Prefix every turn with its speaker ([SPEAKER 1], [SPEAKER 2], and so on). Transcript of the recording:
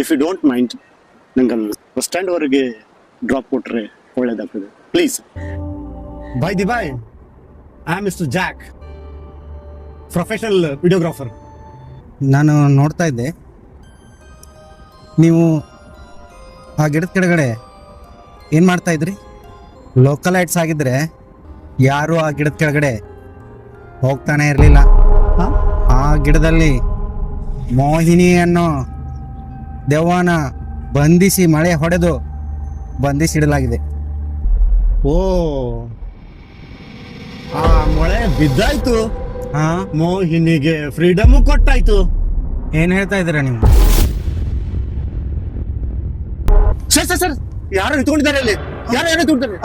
[SPEAKER 1] If you don't mind ನಂಗೆ bus stand ವರೆಗೆ drop ಕೊಟ್ರೆ ಒಳ್ಳೇದಾಗ್ತದೆ please.
[SPEAKER 2] By the by, I am mister Jack, professional videographer.
[SPEAKER 3] ನಾನು ನೋಡ್ತಾ ಇದ್ದೆ, ನೀವು ಆ ಗಿಡದ ಕೆಳಗಡೆ ಏನು ಮಾಡ್ತಾ ಇದ್ರಿ? ಲೋಕಲೈಟ್ಸ್ ಆಗಿದ್ರೆ ಯಾರು ಆ ಗಿಡದ ಕೆಳಗಡೆ ಹೋಗ್ತಾನೆ ಇರಲಿಲ್ಲ. ಆ ಗಿಡದಲ್ಲಿ ಮೋಹಿನಿ ಅನ್ನೋ ದೆವ್ವನ ಬಂಧಿಸಿ ಮಳೆ ಹೊಡೆದು ಬಂಧಿಸಿಡಲಾಗಿದೆ.
[SPEAKER 2] ಓ, ಆ ಮಳೆ ಬಿದ್ದಾಯ್ತು,
[SPEAKER 3] ಹಾ,
[SPEAKER 2] ಮೋಹಿನಿಗೆ ಫ್ರೀಡಮ್ ಕೊಟ್ಟಾಯ್ತು.
[SPEAKER 3] ಏನು ಹೇಳ್ತಾ ಇದ್ದೀರಾ ನೀವು?
[SPEAKER 2] ಸರ್ ಯಾರು ನಿಂತ್ಕೊಂಡಿದ್ದಾರೆ ಅಲ್ಲಿ? ಯಾರು ನಿಂತ್ಕೊಂಡಿದ್ದಾರೆ?